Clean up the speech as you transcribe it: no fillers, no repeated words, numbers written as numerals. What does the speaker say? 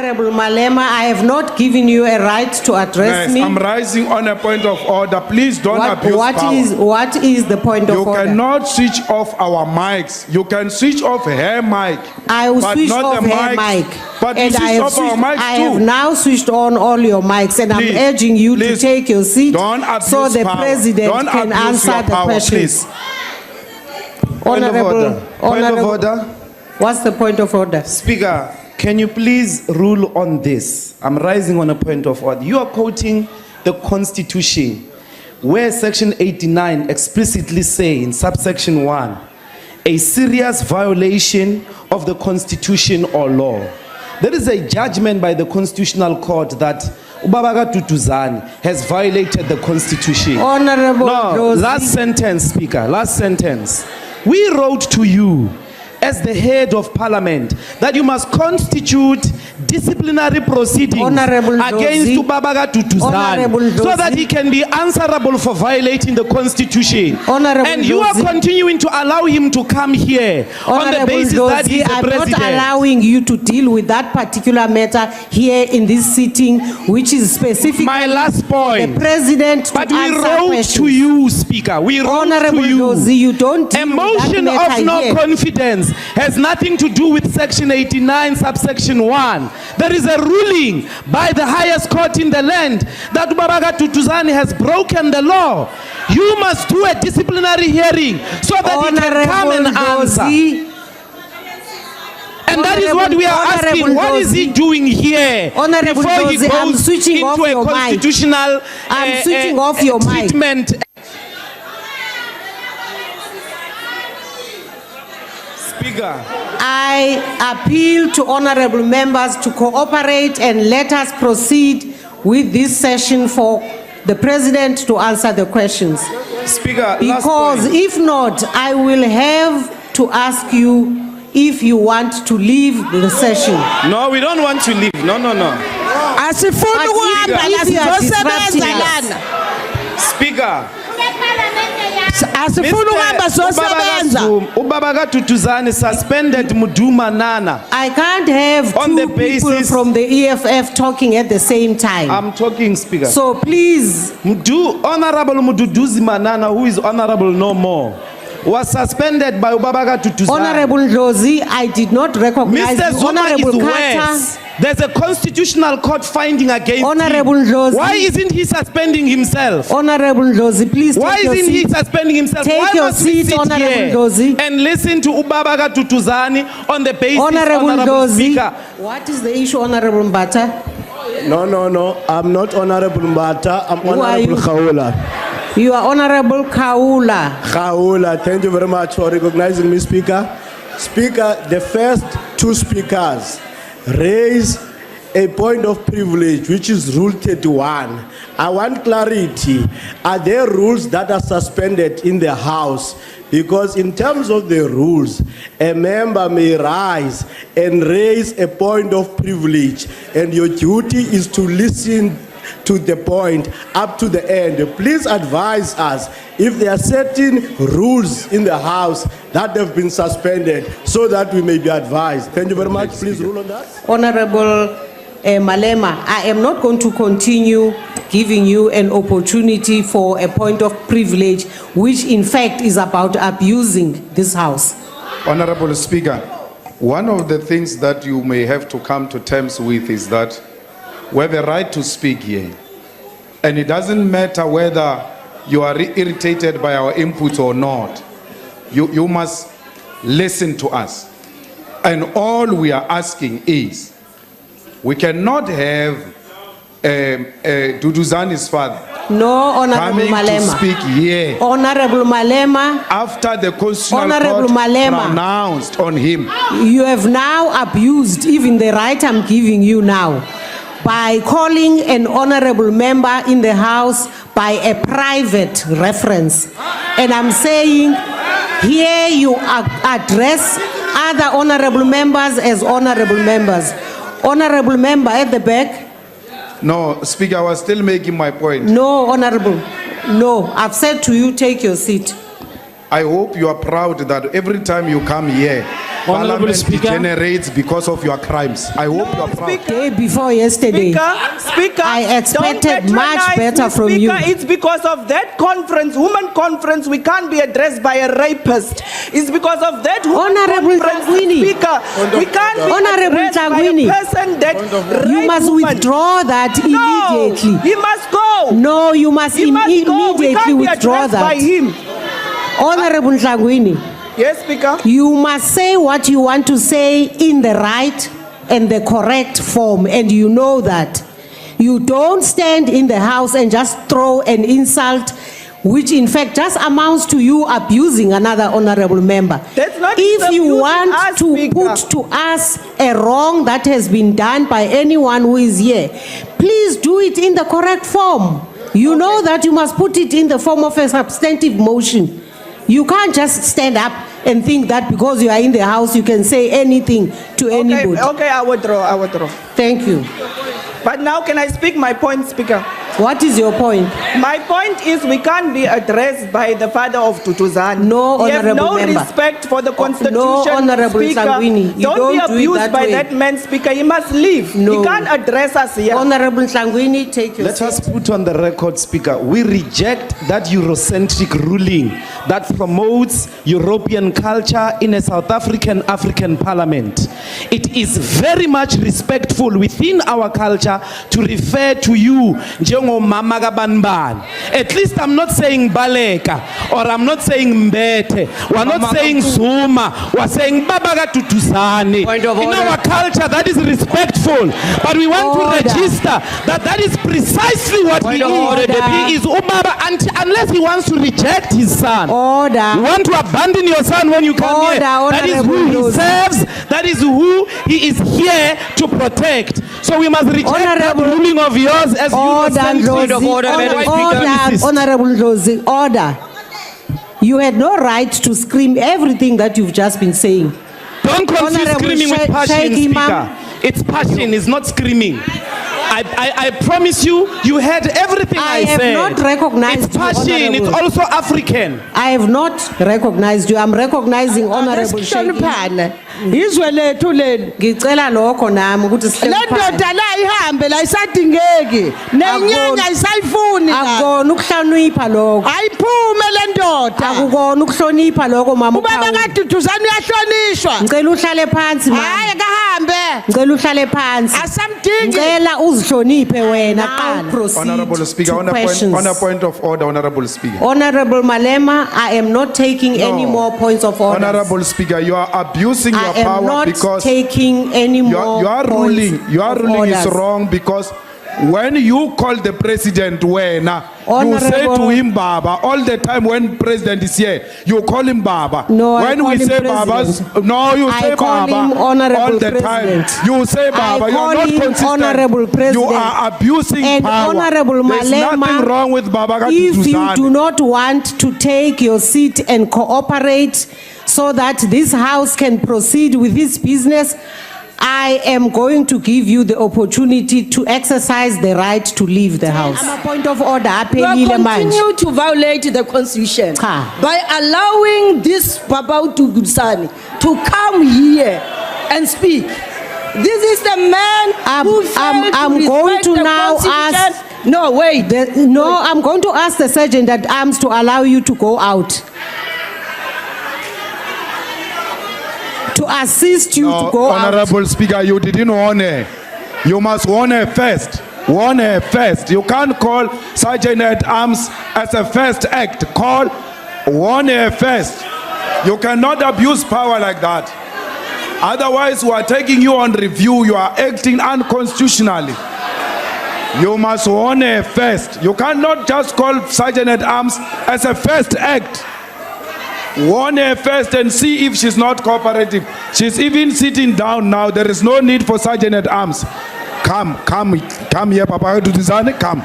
Honorable Malema, I have not given you a right to address Yes, me. I'm rising on a point of order. Please don't abuse power. What is the point of You order? cannot switch off our mics. You can switch off her mic. I will but switch not off the her mic. But you And switch off our mics I too. have now switched on all your mics, and Please, I'm urging you to please, take your seat don't abuse so the power. president Don't can abuse answer your the power, questions. please. Point of order. Point of order. What's the point of order? Speaker, can you please rule on this? I'm rising on a point of order. You are quoting the Constitution, where Section 89 explicitly say in subsection 1, a serious violation of the Constitution or law. There is a judgment by the Constitutional Court that Ubabaga Tutuzani has violated the Constitution. Honorable Rosie. Last sentence, Speaker, last sentence. We wrote to you as the head of parliament that you must constitute disciplinary proceedings against Ubabaga Tutuzani so that he can be answerable for violating the Constitution. And you are continuing to allow him to come here on the basis that he is the president. I'm not allowing you to deal with that particular matter here in this sitting, which is specific. My last point. The president. But we wrote to you, Speaker. We wrote to you. Rosie, you don't deal a motion with that of no here. confidence has nothing to do with Section 89, subsection 1. There is a ruling by the highest court in the land that Ubabaga Tutuzani has broken the law. You must do a disciplinary hearing so that he can come and answer. And that is what we are asking. What is he doing here before he goes into a constitutional treatment? Speaker. I appeal to honorable members to cooperate and let us proceed with this session for the president to answer the questions. Speaker, because if not, I will have to ask you if you want to leave the session. No, we don't want to leave. No. Speaker. Ubabaga Tutuzani suspended Muduma Nana. I can't have on two the basis people from the EFF talking at the same time. I'm talking, Speaker. So please. Honorable Mududuzi Manana, who is honorable no more, was suspended by Ubabaga Tutuzani. Honorable Rosie, I did not recognize Mr. you. Zuma Honorable is worse. There's a constitutional court finding against Honorable him. Rosie. Why isn't he suspending himself? Honorable Rosie, please take Why your isn't seat. he suspending himself? Take Why your must we seat, sit Honorable here Rosie. and listen to Ubabaga Tutuzani on the basis, Honorable Rosie. Speaker? What is the issue, Honorable Mbata? No. I'm not Honorable Mbata. I'm Honorable Kaula. You are Honorable Kaula. Kaula, thank you very much for recognizing me, Speaker. Speaker, the first two speakers raise a point of privilege, which is Rule 31. I want clarity. Are there rules that are suspended in the House? Because in terms of the rules, a member may rise and raise a point of privilege, and your duty is to listen to the point up to the end. Please advise us if there are certain rules in the House that have been suspended so that we may be advised. Thank you very much. Please rule on that. Honorable Malema, I am not going to continue giving you an opportunity for a point of privilege, which in fact is about abusing this House. Honorable Speaker, one of the things that you may have to come to terms with is that we have a right to speak here. And it doesn't matter whether you are irritated by our input or not. You must listen to us. And all we are asking is, we cannot have Duduzani's father Honorable Malema. to speak here Honorable Malema. After the Constitutional Honorable Court Malema. pronounced on him. You have now abused even the right I'm giving you now by calling an honorable member in the House by a private reference. And I'm saying here you address other honorable members as honorable members. Honorable member at the back. No, Speaker, I was still making my point. No, Honorable. No, I've said to you, take your seat. I hope you are proud that every time you come here, Honorable Parliament Speaker. degenerates because of your crimes. I hope you are proud. Day before yesterday, Speaker, I expected don't much patronize better me, from Speaker. you. It's because of that conference, woman conference, we can't be addressed by a rapist. It's because of that woman Honorable conference, Tlangwini. Speaker. We can't be Honorable addressed Tlangwini. by a person that You raped must woman. withdraw that No, immediately. he must go. No, you must He must go. We immediately can't be withdraw addressed by that. him. Honorable Tlangwini, Yes, Speaker. you must say what you want to say in the right and the correct form, and you know that. You don't stand in the house and just throw an insult, which in fact just amounts to you abusing another honorable member. That's not If you abusing want us, to Speaker. put to us a wrong that has been done by anyone who is here, please do it in the correct form. You know that you must put it in the form of a substantive motion. You can't just stand up and think that because you are in the house you can say anything to anybody. Okay, I withdraw. Thank you. But now can I speak my point, Speaker? What is your point? My point is we can't be addressed by the father of Tutuzani. No, He have honorable no member. respect for the constitution. No, honorable Speaker. Tlangwini, you don't be do it abused that by way. that man, Speaker. He must leave. No. He can't address us here. Honorable Tlangwini, take your Let us put on the record, Speaker, we reject that Eurocentric ruling that promotes European culture in a South African parliament. It is very much respectful within our culture to refer to you, njengomama kabanibani. At least I'm not saying Baleka, or I'm not saying Mbete, we're not saying Zuma, we're saying Baba Tutuzani. Point of In order. our culture, that is respectful, but we want Order. to register that is precisely what Point he of is. order. He is Ubaba unless he wants to reject his son. You order. want to abandon your son when you come here. Order, That is Honorable who he Rosie. serves. That is who he is here to protect. So we must reject that Honorable- ruling of yours as Order, Eurocentric. Honorable Rosie, order. You had no right to scream everything that you've just been saying. Don't confuse Honorable screaming with Sheikh passion, Imam. Speaker. It's passion, it's not screaming. I promise you, you heard everything I have said. not recognized It's you, passion, it's Honorable. also African. I have not recognized you. I'm recognizing Honorable Sheikh. Sihloniphane. Izwe lethu leli. Ngicela lokho nami ukuthi Le sihloniphane. ndoda la ihambe la isadingeki. Nenyanya ayisayifuni la. Akukona ukuhlonipha lokho. Ayiphume le ndoda. Akukona ukuhlonipha lokho mama. Ubaba uPaul. kaDuduzane uyahlonishwa. Ngicela uhlale phansi mama. Hayi kahambe. Ngicela uhlale phansi. Asamdingi. Ngicela uzihloniphe wena qala. Proceed Honorable Speaker, to on a questions. point of order, Honorable Speaker. Honorable Malema, I am not taking any more points of order. Honorable Speaker, you are abusing your I am power not because taking any more your points ruling is orders. wrong because when you call the president Wena, you say to Honorable- him Baba all the time. When president is here, you call him Baba. No, I when call we him say President. Baba, no, you I say call Baba him Honorable all the President. time. You say Baba. I You are call not him consistent. Honorable President. You are abusing And power. Honorable There's Malema, nothing wrong with Baba if you Gatuzane. do not want to take your seat and cooperate so that this house can proceed with its business, I am going to give you the opportunity to exercise the right to leave the house. I'm A point of order, You are aphelile manje. continue to violate the constitution Cha. by allowing this Baba Tutuzane to come here and speak. This is the man who failed I'm to going respect to the now constitution. ask- No, wait. No, I'm going to ask the Sergeant at Arms to allow you to go out. To assist you to go out. Honorable Speaker, you didn't warn her. You must warn her first. Warn her first. You can't call Sergeant at Arms as a first act. Warn her first. You cannot abuse power like that. Otherwise, we are taking you on review. You are acting unconstitutionally. You must warn her first. You cannot just call Sergeant at Arms as a first act. Warn her first and see if she's not cooperative. She's even sitting down now. There is no need for Sergeant at Arms. Come here, Papa Tutuzane, come.